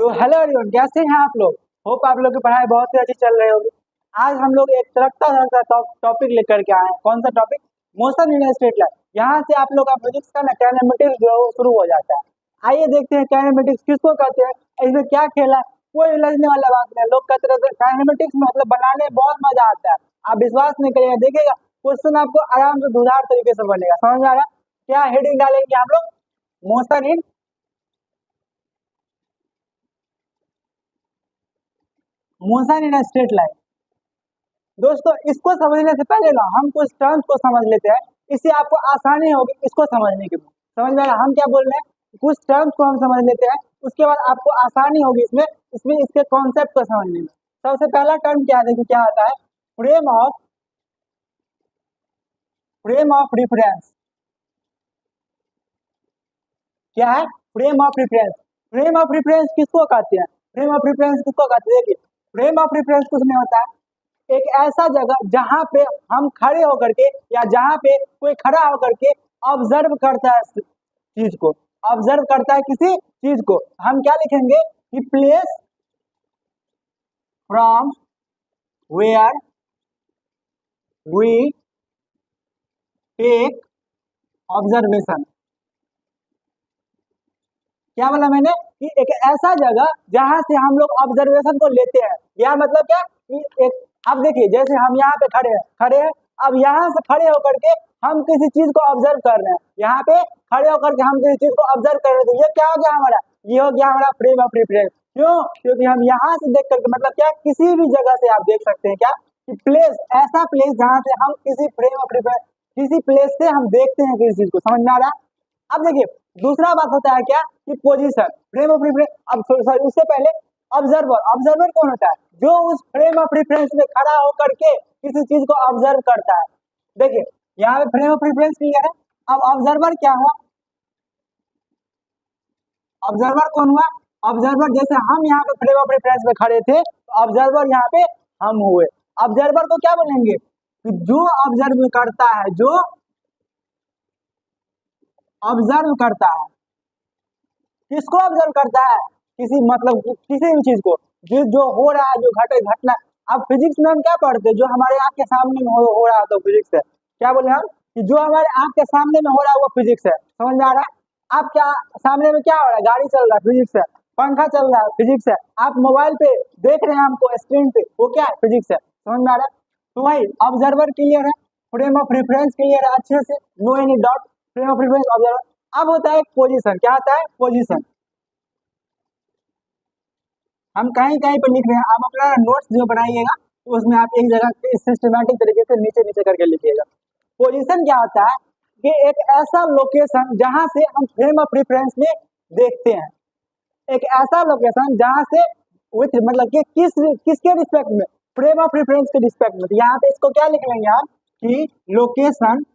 तो hello everyone, कैसे हैं आप लोग। होप आप लोग की पढ़ाई बहुत ही अच्छी चल रही होगी। आज हम लोग एक तड़कता भड़कता टॉपिक लेकर के आए हैं। कौन सा topic? Motion in straight line. यहाँ से आप लोग का फिजिक्स का ना काइनेमेटिक्स जो है वो शुरू हो जाता है। आइए देखते हैं काइनेमेटिक्स किसको कहते हैं, इसमें क्या खेला है। कोई उलझने वाला बात नहीं है। लोग कहते रहते हैं काइनेमेटिक्स मतलब बनाने में बहुत मजा आता है। आप विश्वास नहीं करिएगा, देखिएगा क्वेश्चन आपको आराम से धुधार तरीके से बनेगा। समझ में आ रहा है? क्या हेडिंग डालेंगे हम लोग? Motion in straight line. दोस्तों, इसको समझने से पहले ना हम कुछ टर्म्स को समझ लेते हैं। इससे आपको आसानी होगी इसको समझने की। समझ में आ रहा है हम क्या बोल रहे हैं? कुछ टर्म्स को हम समझ लेते हैं, उसके बाद आपको आसानी होगी इसमें इसमें इसके कॉन्सेप्ट को समझने में। सबसे पहला टर्म क्या देखिए, क्या आता है? Frame of reference. क्या है? Frame of reference. Frame of reference किसको कहते हैं? फ्रेम ऑफ रिफरेंस किसको कहते हैं? देखिए, फ्रेम ऑफ रिफरेंस कुछ नहीं होता है, एक ऐसा जगह जहां पे हम खड़े होकर के या जहां पे कोई खड़ा होकर के ऑब्जर्व करता है चीज को, ऑब्जर्व करता है किसी चीज को। हम क्या लिखेंगे कि place from where we take observation. क्या बोला मैंने? कि एक ऐसा जगह जहां से हम लोग ऑब्जर्वेशन को लेते हैं। यह मतलब क्या कि एक, अब देखिए जैसे हम यहाँ पे खड़े हैं, अब यहाँ से खड़े होकर के हम किसी चीज को ऑब्जर्व कर रहे हैं। यहाँ पे खड़े होकर के हम किसी चीज को ऑब्जर्व कर रहे हैं, तो ये क्या हो गया हमारा? ये हो गया हमारा फ्रेम ऑफ रेफरेंस। क्यों? क्योंकि हम यहाँ से देख करके, मतलब क्या, किसी भी जगह से आप देख सकते हैं क्या कि प्लेस, ऐसा प्लेस जहाँ से हम किसी फ्रेम ऑफ रेफरेंस, किसी प्लेस से हम देखते हैं किसी चीज को। समझ में आ रहा है? अब देखिए, दूसरा बात होता है क्या कि पोजीशन, फ्रेम ऑफ रेफरेंस। अब सॉरी, उससे पहले ऑब्जर्वर। ऑब्जर्वर कौन होता है? जो उस फ्रेम ऑफ रेफरेंस में खड़ा होकर के किसी चीज को ऑब्जर्व करता है। देखिए, यहाँ पे फ्रेम ऑफ रेफरेंस क्लियर है। अब ऑब्जर्वर क्या हुआ? ऑब्जर्वर कौन हुआ? ऑब्जर्वर, जैसे हम यहाँ पे फ्रेम ऑफ रेफरेंस में खड़े थे, तो ऑब्जर्वर यहाँ पे हम हुए। ऑब्जर्वर को क्या बोलेंगे? कि जो ऑब्जर्व करता है, जो ऑब्जर्व करता है। किसको ऑब्जर्व करता है? किसी, मतलब किसी भी चीज को, जो हो रहा है, जो घटना। अब फिजिक्स में हम क्या पढ़ते हैं? जो हमारे आंख के सामने में हो रहा है तो फिजिक्स है। क्या बोले हम? कि जो हमारे आंख के सामने में हो रहा है वो फिजिक्स है। समझ में आ रहा है? आप क्या सामने में क्या हो रहा है? गाड़ी चल रहा है, फिजिक्स है। पंखा चल रहा है, फिजिक्स है। आप मोबाइल पे देख रहे हैं हमको स्क्रीन पे, वो क्या है? फिजिक्स है। समझ में आ रहा है? तो भाई ऑब्जर्वर क्लियर है, फ्रेम ऑफ रेफरेंस क्लियर है अच्छे से, no any doubt. Frame of reference, observer. अब होता है पोजीशन। क्या होता है? पोजीशन। हम कहीं कहीं पर लिख रहे हैं, आप अपना नोट्स जो बनाइएगा तो उसमें आप एक जगह सिस्टमैटिक तरीके से नीचे नीचे करके लिखिएगा। पोजीशन क्या होता है? कि एक ऐसा लोकेशन जहां से हम फ्रेम ऑफ रेफरेंस में देखते हैं। एक ऐसा लोकेशन जहां से विथ, मतलब कि किसके रिस्पेक्ट में? फ्रेम ऑफ रेफरेंस के रिस्पेक्ट में। तो यहाँ पे इसको क्या लिख लेंगे आप कि लोकेशन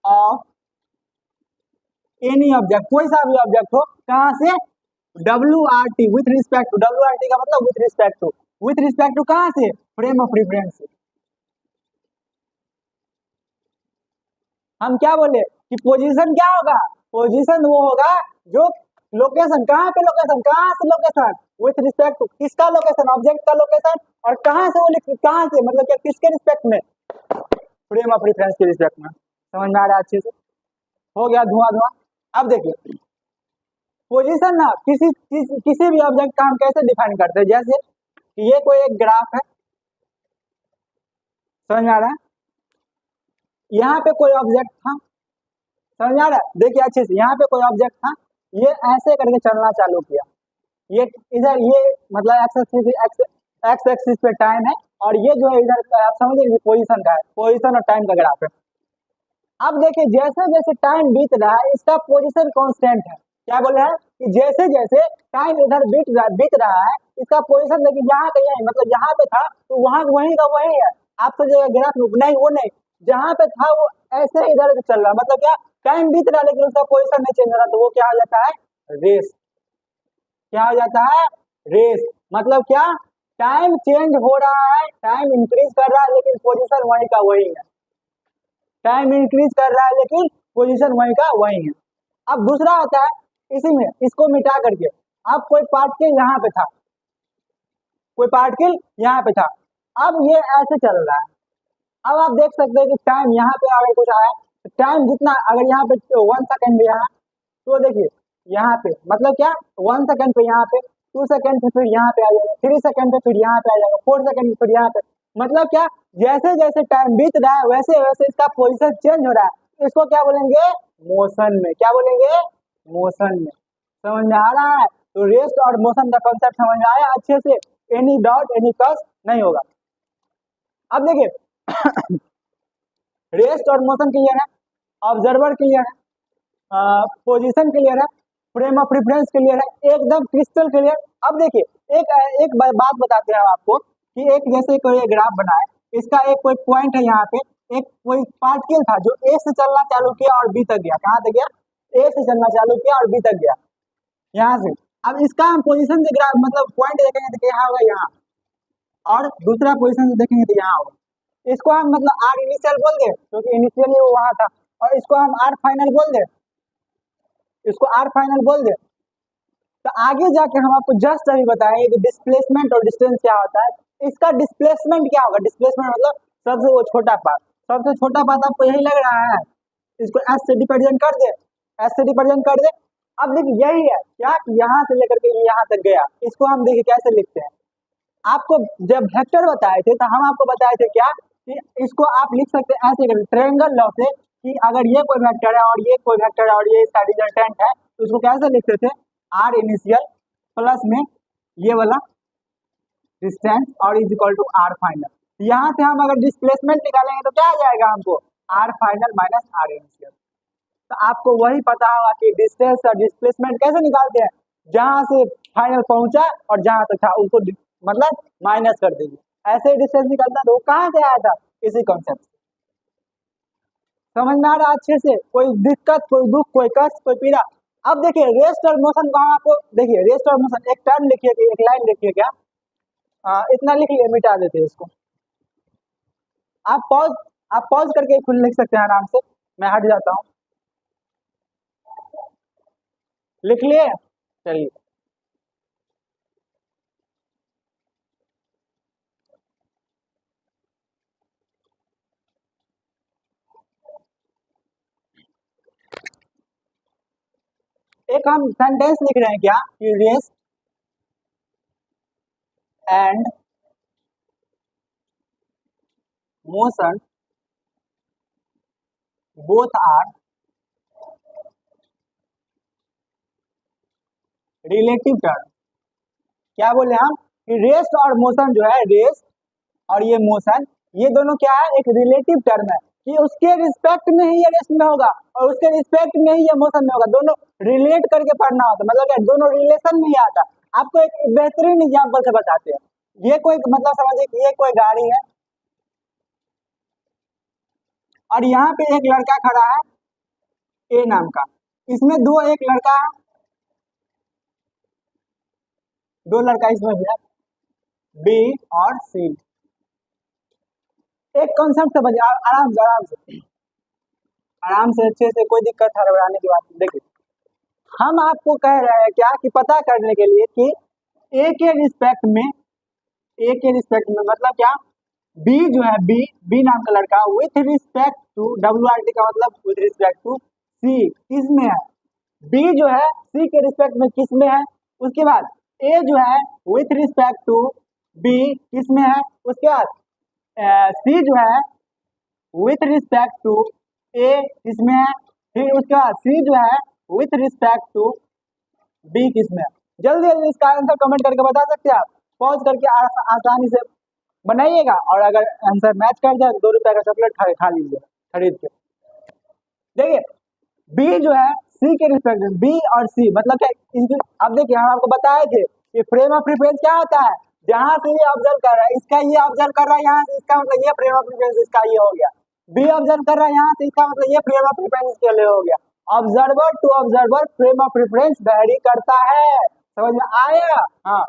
ऑफ एनी ऑब्जेक्ट, कोई सा भी ऑब्जेक्ट हो, कहां से? WRT, with respect to. WRT का मतलब with respect to. With respect to कहां से? फ्रेम ऑफ रेफरेंस से। हम क्या बोले कि पोजीशन क्या होगा? पोजीशन वो होगा जो लोकेशन, कहां पे लोकेशन, कहां से लोकेशन? विथ रिस्पेक्ट टू, किसका लोकेशन? ऑब्जेक्ट का लोकेशन। और कहां से वो कहां से, मतलब क्या, किसके रिस्पेक्ट में? फ्रेम ऑफ रेफरेंस के रिस्पेक्ट में। समझ में आ रहा है अच्छे से? हो गया धुआं धुआं। अब देखिए, पोजीशन ना किसी चीज, किसी भी ऑब्जेक्ट का हम कैसे डिफाइन करते हैं? जैसे ये कोई एक ग्राफ है। समझ में आ रहा है? यहाँ पे कोई ऑब्जेक्ट था। समझ में आ रहा है? देखिए अच्छे से, यहाँ पे कोई ऑब्जेक्ट था, ये ऐसे करके चलना चालू किया। ये इधर, ये मतलब एक्स एक्सिस पे टाइम है, और ये जो है इधर आप समझिए पोजीशन का है, पोजीशन और टाइम का ग्राफ है। अब देखिए, जैसे जैसे टाइम बीत रहा है, इसका पोजीशन कांस्टेंट है। क्या बोले हैं? कि जैसे जैसे टाइम इधर बीत रहा है, इसका पोजीशन देखिए यहाँ का यही, मतलब यहाँ पे था तो वहां वही का वही है। आप सोचिएगा ग्राफ नहीं, वो नहीं, जहाँ पे था वो ऐसे इधर चल रहा है। मतलब क्या, टाइम बीत रहा है लेकिन उसका पोजीशन नहीं चेंज हो रहा, तो वो क्या हो जाता है? रेस। क्या हो जाता है? रेस। मतलब क्या, टाइम चेंज हो रहा है, टाइम इंक्रीज कर रहा है लेकिन पोजीशन वही का वही है। टाइम इंक्रीज कर रहा है लेकिन पोजीशन वही का वही है। अब दूसरा आता है इसी में इसको मिटा करके अब कोई पार्टिकल यहाँ पे था, कोई पार्टिकल यहाँ पे था, अब ये ऐसे चल रहा है। अब आप देख सकते हैं कि टाइम यहाँ पे अगर कुछ आया तो टाइम जितना अगर यहाँ पे 1 सेकेंड भी आया तो देखिए यहाँ पे मतलब क्या 1 सेकेंड पे यहाँ पे 2 सेकेंड पे फिर यहाँ पे आ जाएगा, 3 सेकेंड पे फिर यहाँ पे आ जाएगा, 4 सेकेंड पे फिर यहाँ पे, मतलब क्या जैसे जैसे टाइम बीत रहा है वैसे वैसे इसका पोजीशन चेंज हो रहा है। इसको क्या बोलेंगे? मोशन में। क्या बोलेंगे? मोशन में। समझ में आ रहा है? तो रेस्ट और मोशन का कॉन्सेप्ट समझ में आया अच्छे से, एनी डाउट एनी कस नहीं होगा। अब देखिए रेस्ट और मोशन क्लियर है, ऑब्जर्वर क्लियर है, पोजीशन क्लियर है, फ्रेम ऑफ रेफरेंस क्लियर है, एकदम क्रिस्टल क्लियर। अब देखिए एक बात बताते हैं आपको कि एक जैसे कोई ग्राफ बना है, इसका एक कोई पॉइंट है यहाँ पे, एक कोई पार्टिकल था जो ए से चलना चालू किया और बी तक गया। कहाँ तक गया? ए से चलना चालू किया और बी तक गया यहाँ से। अब इसका हम पोजीशन से ग्राफ मतलब पॉइंट देखेंगे तो क्या होगा यहाँ, और दूसरा पोजीशन से देखेंगे तो यहाँ होगा। इसको हम मतलब आर इनिशियल बोल दे क्योंकि इनिशियली वो वहां था, और इसको हम आर फाइनल बोल दे, इसको आर फाइनल बोल दे। तो आगे जाके हम आपको जस्ट अभी बताएंगे कि डिस्प्लेसमेंट और डिस्टेंस क्या होता है। इसका डिस्प्लेसमेंट क्या होगा? डिस्प्लेसमेंट मतलब सबसे वो छोटा पाथ, सबसे छोटा पाथ आपको यही लग रहा है, इसको एस से रिप्रेजेंट कर दे, एस से रिप्रेजेंट कर दे। अब देखिए यही है क्या, यहाँ से लेकर के यहाँ तक गया, इसको हम देखिए कैसे लिखते हैं। आपको जब वेक्टर बताए थे तो हम आपको बताए थे क्या कि इसको आप लिख सकते हैं ऐसे ट्रायंगल लॉ से कि अगर ये कोई वेक्टर है और ये कोई वेक्टर है और ये इसका रिजल्टेंट है तो इसको कैसे लिखते थे? आर इनिशियल प्लस में ये वाला डिस्टेंस और is equal to R final. यहाँ से हम अगर डिस्प्लेसमेंट निकालेंगे तो क्या आ जाएगा हमको? R final minus R initial. तो आपको वही पता होगा कि डिस्टेंस और डिस्प्लेसमेंट कैसे निकालते हैं, जहां से फाइनल पहुंचा और जहां तक था उसको मतलब माइनस कर देंगे, ऐसे ही डिस्टेंस निकलता। तो वो कहाँ से आया था? इसी कॉन्सेप्ट से। समझ में आ रहा अच्छे से? कोई दिक्कत, कोई दुख, कोई कष्ट, कोई पीड़ा? अब देखिए रेस्ट और मोशन को हम आपको देखिए रेस्ट और मोशन एक टर्म लिखिए, एक लाइन लिखिए, क्या इतना लिख लिए, मिटा देते हैं इसको। आप पॉज करके खुद लिख सकते हैं आराम से, मैं हट जाता हूँ। लिख लिए? चलिए एक हम सेंटेंस लिख रहे हैं क्या कि rest and motion both are relative term. क्या बोले हम कि रेस्ट और मोशन जो है, रेस्ट और ये मोशन, ये दोनों क्या है? एक रिलेटिव टर्म है कि उसके रिस्पेक्ट में ही ये रेस्ट में होगा और उसके रिस्पेक्ट में ही ये मोशन में होगा। दोनों रिलेट करके पढ़ना होता है, मतलब क्या दोनों रिलेशन में ही आता। आपको एक बेहतरीन एग्जाम्पल से बताते हैं। ये कोई मतलब समझिए कि ये कोई गाड़ी है और यहाँ पे एक लड़का खड़ा है ए नाम का, इसमें दो एक लड़का है, दो लड़का इसमें भी है बी और सी। एक कॉन्सेप्ट समझिए आराम से आराम से अच्छे से, कोई दिक्कत हड़बड़ाने की बात नहीं। देखिए हम आपको कह रहे हैं क्या कि पता करने के लिए कि ए के रिस्पेक्ट में, ए के रिस्पेक्ट में मतलब क्या, बी जो है बी नाम का लड़का विथ रिस्पेक्ट टू, WRT का मतलब विथ रिस्पेक्ट टू सी किस में है? बी जो है सी के रिस्पेक्ट में किस में है? उसके बाद ए जो है विथ रिस्पेक्ट टू बी किस में है? उसके बाद सी जो है विथ रिस्पेक्ट टू ए किस में है? फिर उसके बाद सी जो है विथ रिस्पेक्ट टू बी किस में है? जल्दी जल्दी इसका आंसर कमेंट करके बता सकते हैं आप, पॉज करके आसानी से बनाइएगा, और अगर आंसर मैच कर जाए तो 2 रुपए का चॉकलेट खा लीजिए खरीद के। देखिए बी जो है सी के रिस्पेक्ट में, बी और सी मतलब क्या, अब देखिए हम आपको बताए थे कि फ्रेम ऑफ रेफरेंस क्या होता है, जहां से ये ऑब्जर्व कर रहा है इसका ये ऑब्जर्व कर रहा है यहाँ से, इसका मतलब ये फ्रेम ऑफ रेफरेंस इसका ये हो गया। बी ऑब्जर्व कर रहा है यहाँ से, इसका मतलब ये फ्रेम ऑफ रेफरेंस इसके लिए हो गया। Observer to observer frame of reference vary करता है, समझ में आया? हाँ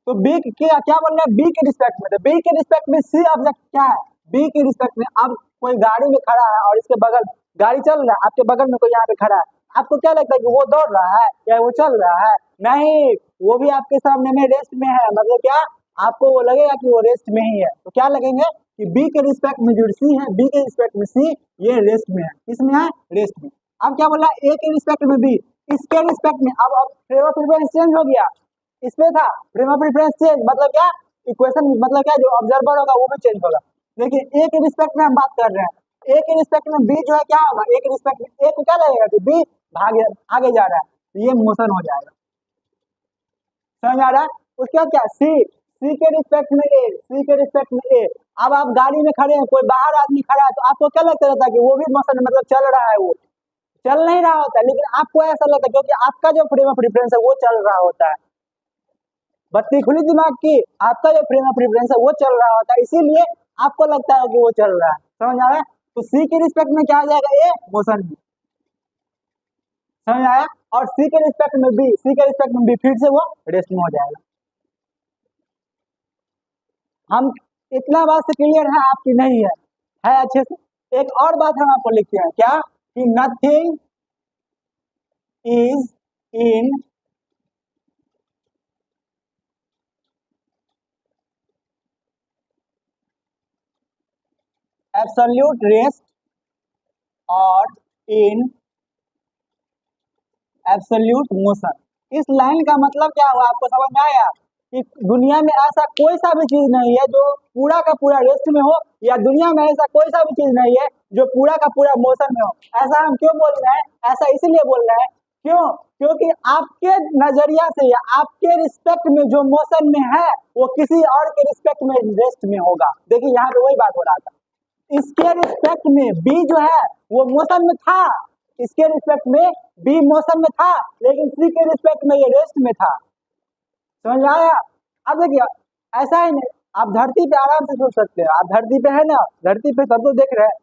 तो बी क्या बोल रहे हैं? बी के रिस्पेक्ट में, तो बी के रिस्पेक्ट में सी ऑब्जेक्ट क्या है? बी के रिस्पेक्ट में अब कोई गाड़ी में खड़ा है और इसके बगल गाड़ी चल रहा है, आपके बगल में कोई यहाँ पे खड़ा है, आपको क्या लगता है कि वो दौड़ रहा है या वो चल रहा है? नहीं, वो भी आपके सामने में रेस्ट में है। मतलब क्या, आपको वो लगेगा कि वो रेस्ट में ही है। तो क्या लगेंगे कि बी के रिस्पेक्ट में जो सी है, बी के रिस्पेक्ट में सी, ये रेस्ट में है। किसमें है? रेस्ट में। अब क्या बोला, ए के रिस्पेक्ट में बी, इसके रिस्पेक्ट में। अब फ्रेम ऑफ रेफरेंस चेंज हो गया, इसमें था फ्रेम ऑफ रेफरेंस चेंज, मतलब क्या, इक्वेशन मतलब क्या, जो ऑब्जर्वर होगा वो भी चेंज होगा। देखिए ए के रिस्पेक्ट में हम बात कर रहे हैं, ए के रिस्पेक्ट में बी जो है क्या होगा, ए के रिस्पेक्ट में ए को क्या लगेगा कि बी भागे आगे जा रहा है, तो ये मोशन हो जाएगा। समझ आ रहा है? उसके बाद क्या, सी, सी के रिस्पेक्ट में ए, सी के रिस्पेक्ट में ए। अब आप गाड़ी में खड़े हैं, कोई बाहर आदमी खड़ा है, तो आपको क्या लगता रहता है कि वो भी मोशन मतलब चल रहा है? वो चल नहीं रहा होता है, लेकिन आपको ऐसा लगता है क्योंकि आपका जो फ्रेम ऑफ रेफरेंस है वो चल रहा होता है। बत्ती खुली दिमाग की, आपका जो फ्रेम ऑफ रेफरेंस है वो चल रहा होता है, इसीलिए आपको लगता है कि वो चल रहा है। समझ आ रहा है? तो सी के रिस्पेक्ट में क्या आ जाएगा, ए मोशन में। समझ आया? और सी के रिस्पेक्ट में बी, सी के रिस्पेक्ट में बी फिर से वो रेस्ट में हो जाएगा। हम इतना बात से क्लियर है आपकी? नहीं है अच्छे से। एक और बात हम आपको लिखते हैं क्या, कि nothing is in absolute rest और इन एब्सोल्यूट मोशन। इस लाइन का मतलब क्या हुआ, आपको समझ में आया? कि दुनिया में ऐसा कोई सा भी चीज नहीं है जो पूरा का पूरा रेस्ट में हो, या दुनिया में ऐसा कोई सा भी चीज नहीं है जो पूरा का पूरा मोशन में हो। ऐसा हम क्यों बोल रहे हैं? ऐसा इसलिए बोल रहे हैं, क्यों? क्योंकि आपके नजरिया से या आपके रिस्पेक्ट में जो मोशन में है वो किसी और के रिस्पेक्ट में रेस्ट में होगा। देखिए यहाँ पे वही बात हो रहा था, इसके रिस्पेक्ट में बी जो है वो मोशन में था, इसके रिस्पेक्ट में बी मोशन में था, लेकिन सी के रिस्पेक्ट में ये रेस्ट में था। समझ आया? अब देखिए ऐसा ही नहीं, आप धरती पे आराम से सोच सकते हैं। आप धरती पे है ना, धरती पे सब कुछ देख रहे हैं।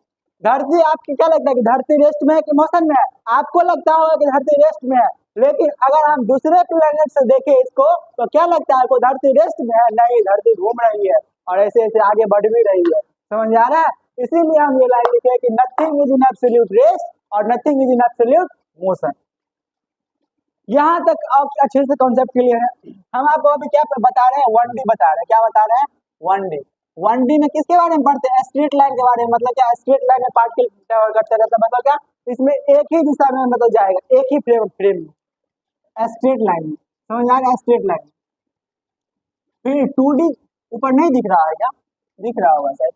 धरती, आपको क्या लगता है कि धरती रेस्ट में है कि मोशन में है? आपको लगता होगा कि धरती रेस्ट में है, लेकिन अगर हम दूसरे प्लेनेट से देखें इसको, तो क्या लगता है आपको, धरती रेस्ट में है? नहीं, धरती घूम रही है और ऐसे ऐसे आगे बढ़ भी रही है। समझ आ रहा है? इसीलिए हम ये लाइन लिखे कि nothing is in absolute rest और nothing is in absolute motion. यहाँ तक आप अच्छे से कॉन्सेप्ट क्लियर है। हम आपको अभी क्या बता रहे हैं, 1D बता रहे हैं। क्या बता रहे हैं? 1D। 1D में किसके बारे में पढ़ते हैं? स्ट्रेट लाइन के बारे में। मतलब क्या, स्ट्रेट लाइन में पार्टिकल ट्रैवल करते रहता है, मतलब क्या, इसमें एक ही दिशा में मतलब जाएगा, एक ही फ्रेम में, स्ट्रेट लाइन में। समझ आ रहा है? Straight line. फिर 2D ऊपर नहीं दिख रहा है क्या? दिख रहा होगा शायद,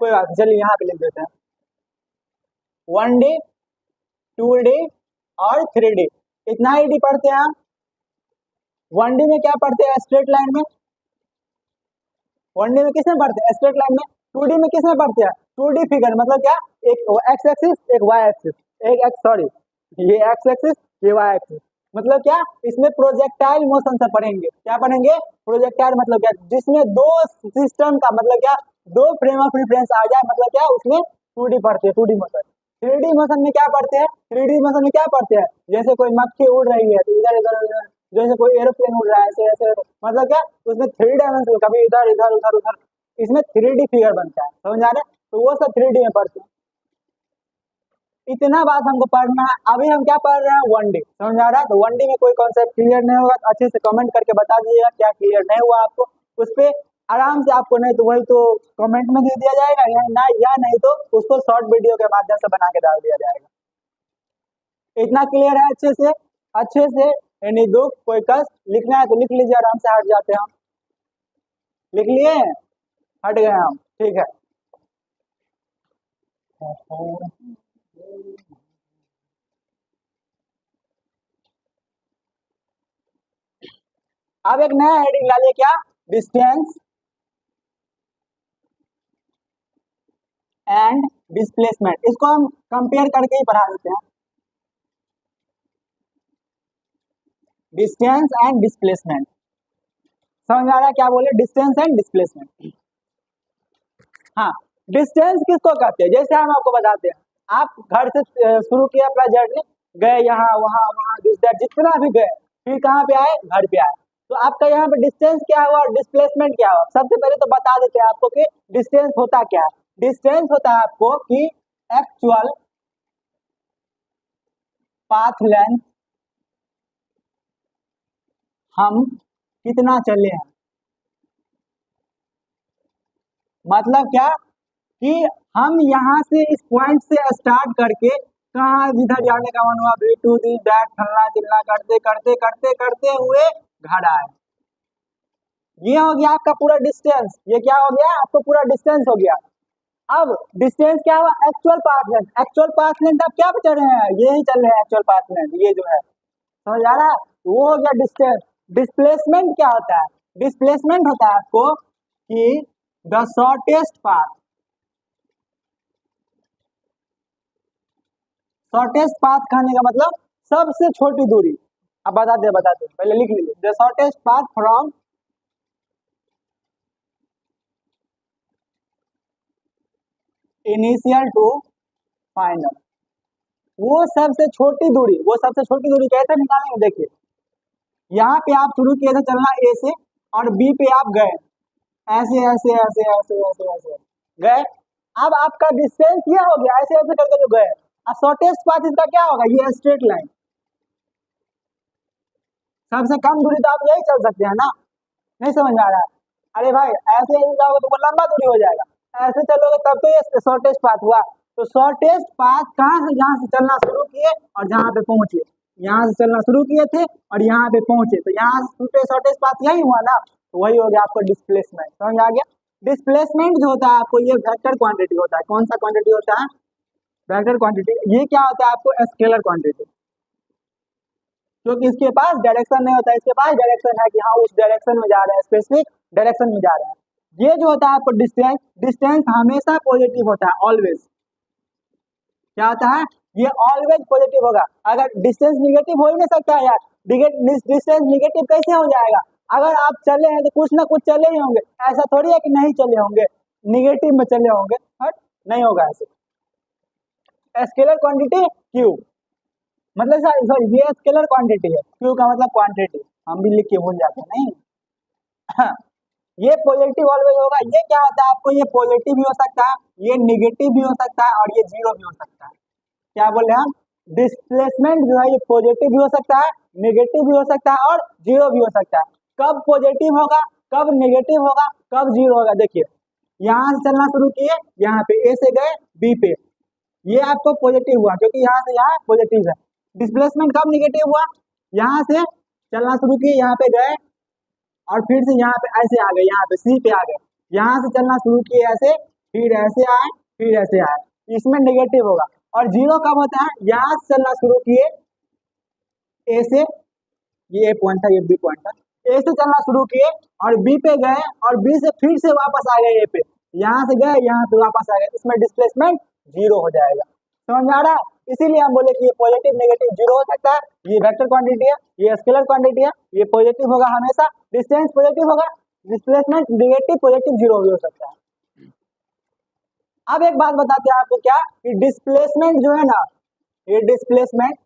कोई बात नहीं, चलिए यहाँ पे लिख देते हैं 1D, 2D और 3D। इतना ही डी पढ़ते हैं हम। 1D में क्या पढ़ते हैं? स्ट्रेट लाइन में। 1D में किसमें पढ़ते हैं? स्ट्रेट लाइन में। 2D में किसमें पढ़ते हैं? 2D फिगर, मतलब क्या, एक एक्स एक्सिस एक वाई एक्सिस, एक एक्स सॉरी ये एक्स एक्सिस ये वाई एक्सिस। मतलब क्या, इसमें प्रोजेक्टाइल मोशन से पढ़ेंगे। क्या पढ़ेंगे? प्रोजेक्टाइल मतलब क्या, जिसमें दो सिस्टम का मतलब क्या, दो फ्रेम ऑफ रेफरेंस आ जाए, मतलब क्या, उसमें 2D पढ़ते हैं, 2D मोशन। 3D मोशन में क्या पढ़ते हैं? 3D मोशन में क्या पढ़ते हैं? जैसे कोई मक्खी उड़ रही है तो इधर इधर, जैसे कोई एरोप्लेन उड़ रहा है ऐसे ऐसे, मतलब क्या, उसमें 3 डायमेंशन, कभी इधर इधर उधर उधर, इसमें 3D फिगर बनता है। समझ आ रहा है? तो वो सब 3D में पढ़ते हैं। इतना बात हमको पढ़ना है। अभी हम क्या पढ़ रहे हैं? 1D। समझ आ रहा है? तो 1D में कोई कॉन्सेप्ट क्लियर नहीं होगा तो अच्छे से कमेंट करके बता दीजिएगा क्या क्लियर नहीं हुआ आपको। उस पर आराम से आपको, नहीं तो वही तो कमेंट में दे दिया जाएगा, या नहीं तो उसको शॉर्ट वीडियो के माध्यम से बना के डाल दिया जाएगा। इतना क्लियर है अच्छे से? अच्छे से, यानी दुख कोई कष्ट लिखना है तो लिख लीजिए, आराम से हट जाते हैं हम। लिख लिए? हट गए हम, ठीक है। अब एक नया हेडिंग डालिए, क्या? Distance and displacement. इसको हम कंपेयर करके ही पढ़ा देते हैं। डिस्टेंस एंड डिस्प्लेसमेंट, समझ आ रहा है क्या बोले? Distance and displacement. हाँ, डिस्टेंस किसको कहते हैं? जैसे हम आपको बताते हैं, आप घर से शुरू किया अपना जर्नी, गए यहाँ वहाँ वहाँ जितना भी गए, फिर कहाँ पे आए? घर पे आए। तो आपका यहाँ पे डिस्टेंस क्या हुआ और डिस्प्लेसमेंट क्या हुआ? सबसे पहले तो बता देते हैं आपको कि डिस्टेंस होता क्या है। डिस्टेंस होता है आपको कि एक्चुअल पाथ लेंथ हम कितना चले हैं, मतलब क्या कि हम यहाँ से इस पॉइंट से स्टार्ट करके कहाँ जिधर जाने का मन हुआ बी टू दिस दैट फलना चिल्ला करते करते करते करते हुए घर आए। ये हो गया आपका पूरा डिस्टेंस, ये क्या हो गया आपको पूरा डिस्टेंस हो गया। अब डिस्टेंस क्या हुआ, actual path length. Actual path length आप क्या चल रहे हैं, ये ही चल रहे हैं एक्चुअल पाथ लेंथ, ये जो है समझ आ रहा है, वो हो गया डिस्टेंस। डिस्प्लेसमेंट क्या होता है, डिस्प्लेसमेंट होता है आपको कि the shortest path, shortest path कहने का मतलब सबसे छोटी दूरी। अब बताते पहले लिख लीजिए, the shortest path from initial to final, वो सबसे छोटी दूरी, वो सबसे छोटी दूरी कैसे निकालेंगे, देखिए यहाँ पे आप शुरू किए थे चलना ए से और बी पे आप गए ऐसे ऐसे ऐसे ऐसे ऐसे ऐसे गए। अब आपका डिस्टेंस ये हो गया, ऐसे ऐसे करके जो गए। अब शॉर्टेस्ट पाथ इसका क्या होगा, ये स्ट्रेट लाइन, सबसे कम दूरी तो आप यही चल सकते हैं ना, नहीं समझ आ रहा है। अरे भाई ऐसे ही जाओगे तो वो लंबा दूरी हो जाएगा, ऐसे चलोगे तब तो ये शॉर्टेस्ट पाथ हुआ। तो शॉर्टेस्ट पाथ कहाँ से, जहाँ से चलना शुरू किए और जहाँ पे पहुंचे, यहाँ से चलना शुरू किए थे और यहाँ पे पहुंचे, तो यहाँ से शॉर्टेस्ट पाथ यही हुआ ना, तो वही हो गया आपको डिस्प्लेसमेंट। समझ आ गया। डिस्प्लेसमेंट जो होता है आपको ये वेक्टर क्वांटिटी होता है। कौन सा क्वांटिटी होता है, वेक्टर क्वांटिटी। ये क्या होता है आपको, स्केलर क्वांटिटी, क्योंकि इसके पास डायरेक्शन नहीं होता, इसके पास डायरेक्शन है कि हाँ उस डायरेक्शन में जा रहे हैं, स्पेसिफिक डायरेक्शन में जा रहे हैं। ये जो होता है आपको डिस्टेंस, डिस्टेंस हमेशा पॉजिटिव होता है, ऑलवेज। क्या होता है, ये ऑलवेज पॉजिटिव होगा। अगर डिस्टेंस निगेटिव हो ही नहीं सकता है यार, डिस्टेंस निगेटिव कैसे हो जाएगा, अगर आप चले हैं तो कुछ ना कुछ चले ही होंगे, ऐसा थोड़ी है कि नहीं चले होंगे, निगेटिव में चले होंगे, नहीं होगा ऐसे। स्केलर क्वांटिटी क्यू, मतलब सर ये स्केलर क्वांटिटी है, क्यू का मतलब क्वांटिटी, हम भी लिख के भूल जाते हैं नहीं। ये पॉजिटिव ऑलवेज होगा। ये क्या होता है आपको, ये पॉजिटिव भी हो सकता है, ये निगेटिव भी हो सकता है और ये जीरो भी हो सकता है। क्या बोले हम, डिस्प्लेसमेंट जो है ये पॉजिटिव भी हो सकता है, निगेटिव भी हो सकता है और जीरो भी हो सकता है। कब पॉजिटिव होगा, कब निगेटिव होगा, कब जीरो होगा, देखिए यहाँ से चलना शुरू किए, यहाँ पे ए से गए बी पे, ये आपको पॉजिटिव हुआ क्योंकि यहाँ से यहाँ पॉजिटिव है। डिस्प्लेसमेंट कब निगेटिव हुआ, यहाँ से चलना शुरू किए, यहाँ पे गए और फिर से यहाँ पे ऐसे आ गए, यहाँ पे सी पे आ गए, यहाँ से चलना शुरू किए ऐसे, फिर ऐसे आए, फिर ऐसे आए, इसमें नेगेटिव होगा। और जीरो कब होता है, यहाँ से चलना शुरू किए ए से, ये ए पॉइंट था, ये बी पॉइंट था, ए से चलना शुरू किए और बी पे गए और बी से फिर से वापस आ गए ए पे, यहाँ से गए यहाँ पे वापस आ गए, इसमें डिस्प्लेसमेंट जीरो हो जाएगा। समझ आ रहा है। इसीलिए हम बोले कि ये पॉजिटिव नेगेटिव जीरो हो सकता है, ये वेक्टर क्वांटिटी है, ये स्केलर क्वांटिटी है, ये पॉजिटिव होगा हमेशा, डिस्टेंस पॉजिटिव होगा, डिस्प्लेसमेंट नेगेटिव पॉजिटिव जीरो भी हो सकता है। अब एक बात बताते हैं आपको, क्या कि डिस्प्लेसमेंट जो है ना, ये डिस्प्लेसमेंट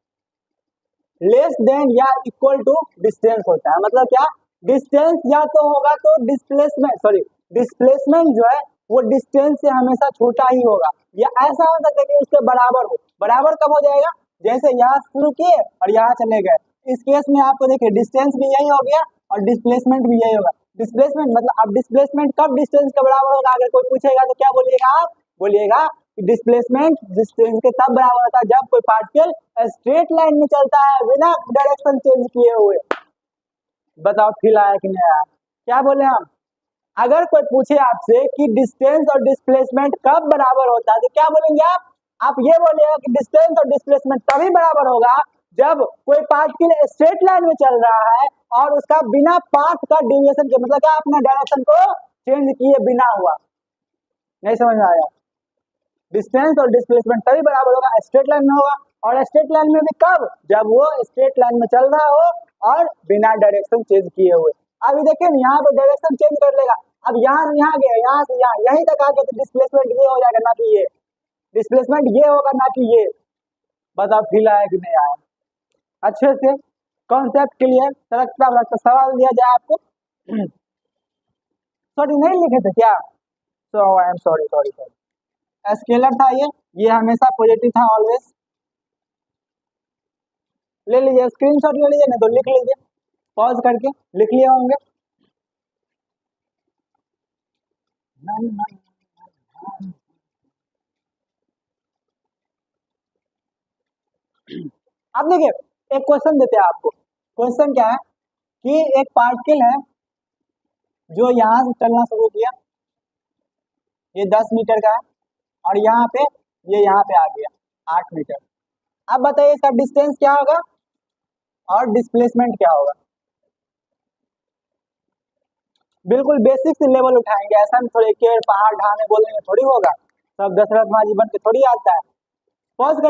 लेस देन या इक्वल टू डिस्टेंस होता है। मतलब क्या, डिस्टेंस या तो होगा तो डिस्प्लेसमेंट जो है वो डिस्टेंस से हमेशा छोटा ही होगा, या ऐसा हो सकता है कि उसके बराबर हो। बराबर कब हो जाएगा, जैसे यहाँ शुरू किए और यहाँ चले गए, इस केस में आपको देखिए डिस्टेंस भी यही हो गया और डिस्प्लेसमेंट भी यही होगा। डिस्प्लेसमेंट मतलब अब डिस्प्लेसमेंट कब डिस्टेंस के बराबर होगा, अगर कोई पूछेगा तो क्या बोलिएगा आप, बोलिएगा डिस्प्लेसमेंट डिस्टेंस के तब बराबर होता है जब कोई पार्टिकल स्ट्रेट लाइन में चलता है बिना डायरेक्शन चेंज किए हुए। बताओ फील आया कि नहीं आया, क्या बोले हम, अगर कोई पूछे आपसे कि डिस्टेंस और डिस्प्लेसमेंट कब बराबर होता है तो क्या बोलेंगे आप ये बोलिएगा कि डिस्टेंस और डिस्प्लेसमेंट तभी बराबर होगा जब कोई पार्टिकल स्ट्रेट लाइन में चल रहा है और उसका बिना पाथ का डेविएशन के, मतलब क्या अपना डायरेक्शन को चेंज किए बिना हुआ। नहीं समझ में आया, डिस्टेंस और डिस्प्लेसमेंट तभी बराबर होगा स्ट्रेट लाइन में होगा, और स्ट्रेट लाइन में भी कब, जब वो स्ट्रेट लाइन में चल रहा हो और बिना डायरेक्शन चेंज किए हुए। अभी देखिए यहाँ पे डायरेक्शन चेंज कर लेगा, अब यहाँ से यहाँ गया, यहाँ से यहाँ, यहीं तक आ गया तो डिस्प्लेसमेंट ये हो जाएगा ना कि ये, डिस्प्लेसमेंट ये होगा ना कि ये। बताओ फील आया कि नहीं आया, अच्छे से कॉन्सेप्ट क्लियर, लगता सवाल दिया जाए आपको। सॉरी नहीं लिखे थे क्या, so I am sorry sorry sorry. Scalar था ये हमेशा पॉजिटिव था ऑलवेज। ले लीजिए, स्क्रीनशॉट ले लीजिए, नहीं तो लिख लीजिए, पॉज करके लिख लिए होंगे। अब देखिए एक क्वेश्चन देते हैं आपको। क्वेश्चन क्या है कि एक पार्टिकल है जो यहाँ से चलना शुरू किया, ये 10 मीटर का है, और यहाँ पे ये यहाँ पे आ गया 8 मीटर। अब बताइए इसका डिस्टेंस क्या होगा और डिस्प्लेसमेंट क्या होगा। बिल्कुल बेसिक से लेवल उठाएंगे, ऐसा नहीं थोड़ी केवल पहाड़ ढाने बोलने में थोड़ी होगा, सब दशरथ माजी बन के थोड़ी आता है। पॉज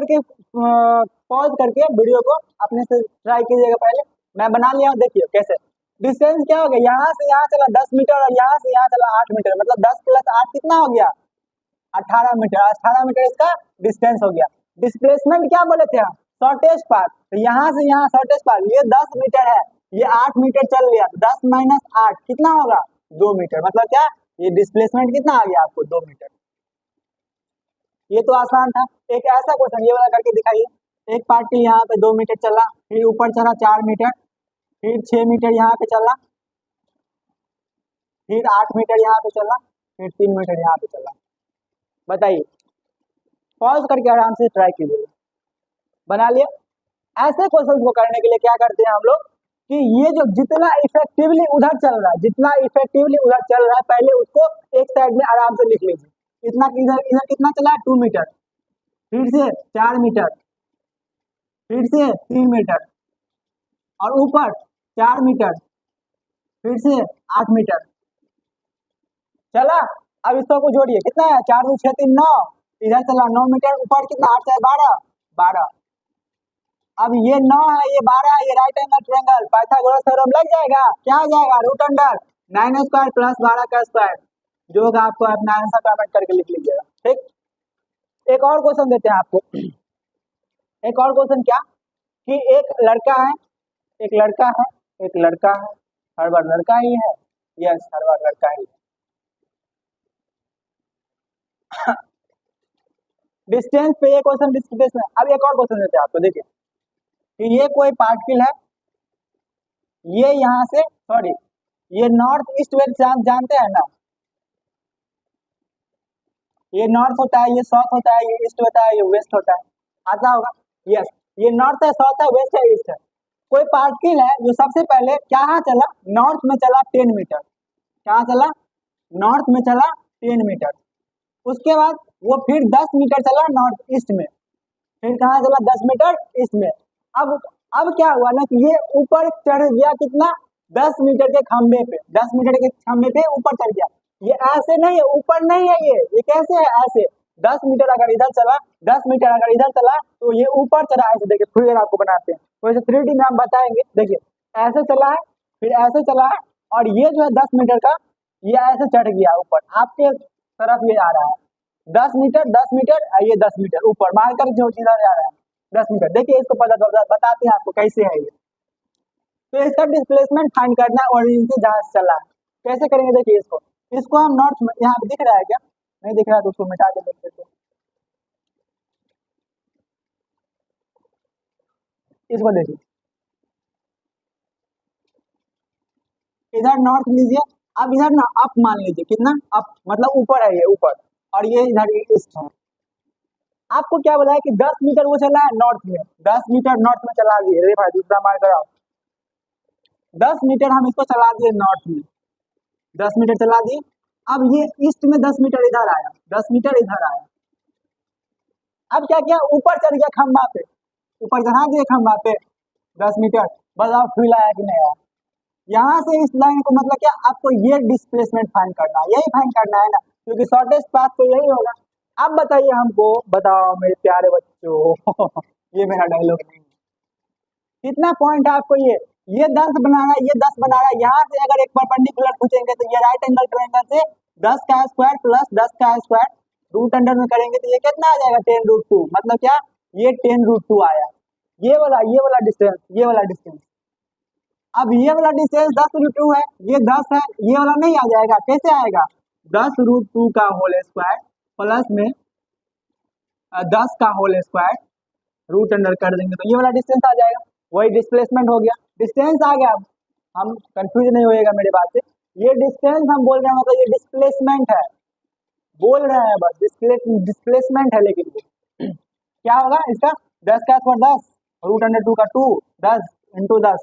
करके वीडियो को अपने से ट्राई कीजिएगा। पहले मैं बना लिया हूँ, देखिए कैसे। डिस्टेंस क्या हो गया, यहाँ से यहाँ चला 10 मीटर और यहाँ से यहाँ चला 8 मीटर, मतलब 10 + 8 कितना हो गया 18 मीटर। 18 मीटर इसका डिस्टेंस हो गया। डिस्प्लेसमेंट क्या बोले थे हम, शॉर्टेस्ट पाथ, तो यहाँ से यहाँ शॉर्टेस्ट पाथ, ये 10 मीटर है, ये 8 मीटर चल लिया, 10 - 8 कितना होगा 2 मीटर। मतलब क्या, ये डिस्प्लेसमेंट कितना आ गया आपको 2 मीटर। ये तो आसान था। एक ऐसा क्वेश्चन ये वाला करके दिखाइए। एक पार्टिकल यहाँ पे 2 मीटर चला, फिर ऊपर चला 4 मीटर, फिर 6 मीटर यहाँ पे चला, फिर 8 मीटर यहाँ पे चला, फिर 3 मीटर यहाँ पे चला। बताइए, पॉज करके आराम से ट्राई कीजिए। बना लिया। ऐसे क्वेश्चन को करने के लिए क्या करते हैं हम लोग कि ये जो जितना इफेक्टिवली उधर चल रहा है, जितना इफेक्टिवली उधर चल रहा है, पहले उसको एक साइड में आराम से लिख लीजिए। इतना इधर इधर कितना चला है 2 मीटर, फिर से 4 मीटर, फिर से 3 मीटर, और ऊपर 4 मीटर, फिर से 8 मीटर चला। अब इसको को जोड़िए, कितना है 4 2 6 3 9, इधर चला 9 मीटर, ऊपर कितना 8 4 12 12। अब ये 9 है, ये 12 है, ये right angle triangle Pythagoras theorem लग जाएगा। क्या आ जाएगा, √9² + 12 का स्क्वायर, जो होगा आपको अपना आंसर कमेंट करके लिख लीजिएगा। ठीक, एक और क्वेश्चन देते हैं आपको। एक और क्वेश्चन क्या कि एक लड़का है, एक लड़का है, एक लड़का है, हर बार लड़का ही है, यस हर बार लड़का ही है। डिस्टेंस पे ये क्वेश्चन डिस्टेंस में। अब एक और क्वेश्चन देते हैं आपको, देखिए कि ये कोई पार्टिकल है, ये यहाँ से सॉरी ये नॉर्थ ईस्ट वेस्ट जानते हैं ना, ये नॉर्थ होता है, ये साउथ होता है, ये ईस्ट होता है, ये वेस्ट होता है, आता होगा। यस, ये नॉर्थ है, साउथ है, वेस्ट है, ईस्ट है। कोई पार्टिकल है जो सबसे पहले कहाँ चला, नॉर्थ में चला 10 मीटर, कहाँ चला नॉर्थ में चला 10 मीटर। उसके बाद वो फिर 10 मीटर चला नॉर्थ ईस्ट में, फिर कहाँ चला 10 मीटर ईस्ट में। अब क्या हुआ ना कि ये ऊपर चढ़ गया कितना 10 मीटर के खंबे पे, 10 मीटर के खंबे पे ऊपर चढ़ गया। ये ऐसे नहीं है, ऊपर नहीं है, ये कैसे है, ऐसे 10 मीटर अगर इधर चला, 10 मीटर अगर इधर चला, तो ये ऊपर चला है। ऐसे देखिए, फिर आपको बनाते हैं वैसे 3D में हम बताएंगे। देखिए ऐसे चला है, फिर ऐसे चला है, और ये जो है 10 मीटर का, ये ऐसे चढ़ गया ऊपर, आपके तरफ ये आ रहा है 10 मीटर, 10 मीटर, ये 10 मीटर ऊपर मारकर जो इधर आ रहा है 10 मीटर। देखिए इसको पता बताते हैं आपको कैसे है ये। तो इसका डिस्प्लेसमेंट फाइंड करना है ओरिजिन से जहाँ से चला है। कैसे करेंगे, देखिए इसको हम नॉर्थ में, यहाँ पे दिख रहा है क्या, नहीं दिख रहा है तो उसको मिटा के देखते थे। इसको देखिए, इधर नॉर्थ लीजिए, अब इधर ना अप मान लीजिए, कितना अप मतलब ऊपर है, ये ऊपर, और ये इधर ईस्ट है। आपको क्या बोला है कि 10 मीटर वो चला है नॉर्थ में, 10 मीटर नॉर्थ में चला दिए। अरे भाई दूसरा मार्कर आप 10 मीटर हम इसको चला दिए नॉर्थ में, 10 मीटर चला दिए। अब ये ईस्ट में 10 मीटर इधर आया, 10 मीटर इधर आया। अब क्या किया, ऊपर चढ़ गया खंबा पे, ऊपर चढ़ा दिए खंबा पे 10 मीटर। बताओ फील आया कि नहीं आया। यहाँ से इस लाइन को मतलब क्या, आपको ये डिस्प्लेसमेंट फाइंड करना है, यही फाइंड करना है ना, क्योंकि शॉर्टेस्ट पाथ तो यही होगा। अब बताइए हमको, बताओ मेरे प्यारे बच्चों ये मेरा डायलॉग नहीं है। कितना पॉइंट है आपको, ये 10 बनाना है, ये 10 बनाना है। यहाँ से अगर एक परपेंडिकुलर पूछेंगे तो ये राइट एंगल ट्रायंगल से 10 का स्क्वायर प्लस 10 का स्क्वायर रूट अंडर में करेंगे तो ये कितना आ जाएगा 10√2। मतलब क्या, ये 10√2 आया। ये वाला डिस्टेंस, ये वाला डिस्टेंस। अब ये वाला डिस्टेंस 10√2 है, ये 10 है, ये वाला नहीं आ जाएगा। कैसे आएगा, 10√2 का होल स्क्वायर प्लस में 10 का होल स्क्वायर रूट अंडर कर देंगे तो ये वाला डिस्टेंस आ जाएगा। वही डिस्प्लेसमेंट हो गया, डिस्टेंस आ गया। हम कंफ्यूज नहीं होएगा मेरे बात से, ये डिस्टेंस हम बोल रहे हैं मतलब ये डिस्प्लेसमेंट है, बोल रहे हैं बस डिस्प्लेसमेंट है, लेकिन वो क्या होगा इसका 10 का स्क्वायर 10, रूट अंडर 2 का 2, 10 इंटू 10,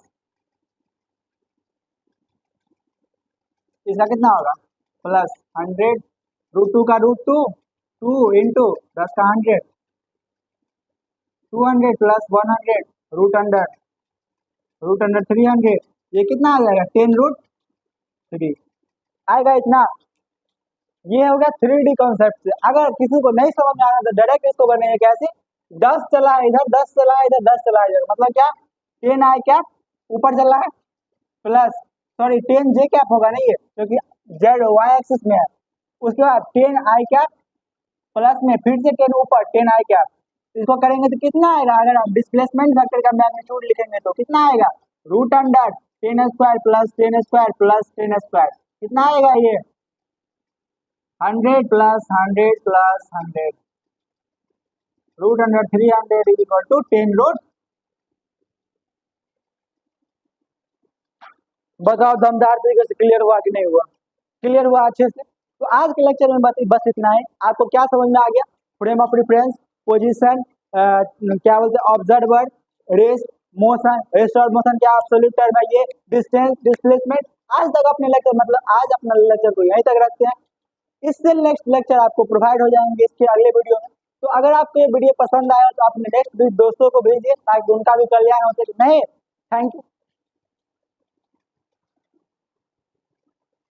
इसका कितना होगा प्लस 100, रूट 2 का रूट 2, 2 इंटू 10 का 100, 200 प्लस 100 रूट अंडर 300, ये कितना आ जाएगा 10 रूट 3 आएगा इतना। ये हो गया 3D कॉन्सेप्ट से। अगर किसी को नहीं समझ में आ रहा तो डायरेक्ट इसको बनेगा कैसे, 10 चला है इधर, 10 चला है इधर, 10 चला है इधर, मतलब क्या 10 आई कैप ऊपर चल रहा है प्लस सॉरी 10 जे कैप होगा नहीं, ये क्योंकि जेड वाई एक्सिस में है। उसके बाद 10 आई कैप प्लस में फिर से 10 ऊपर 10 आई कैप, इसको करेंगे तो कितना आएगा, अगर आप डिस्प्लेसमेंट वेक्टर का मैग्नीट्यूड लिखेंगे तो कितना आएगा root under 10 square plus 10 square plus 10 square, कितना आएगा ये 100 plus 100 plus 100 root under 300 is equal to 10 root. बताओ दमदार तरीके से क्लियर हुआ कि नहीं हुआ, क्लियर हुआ अच्छे से। तो आज के लेक्चर में बस इतना है। आपको क्या समझ में आ गया, फ्रेम ऑफ रेफरेंस, पोजीशन, क्या बोलते हैं ऑब्जर्वर, रेस, मोशन, रेस्ट और मोशन क्या एब्सोल्यूट टर्म है, ये डिस्टेंस, डिस्प्लेसमेंट। आज तक अपने लेक्चर मतलब आज अपना लेक्चर को यहीं तक रखते हैं, इससे नेक्स्ट लेक्चर आपको प्रोवाइड हो जाएंगे इसके अगले वीडियो में। तो अगर आपको ये वीडियो पसंद आया तो अपने नेक्स्ट दोस्तों को भेजिए ताकि उनका भी कल्याण हो सके। नहीं, थैंक यू।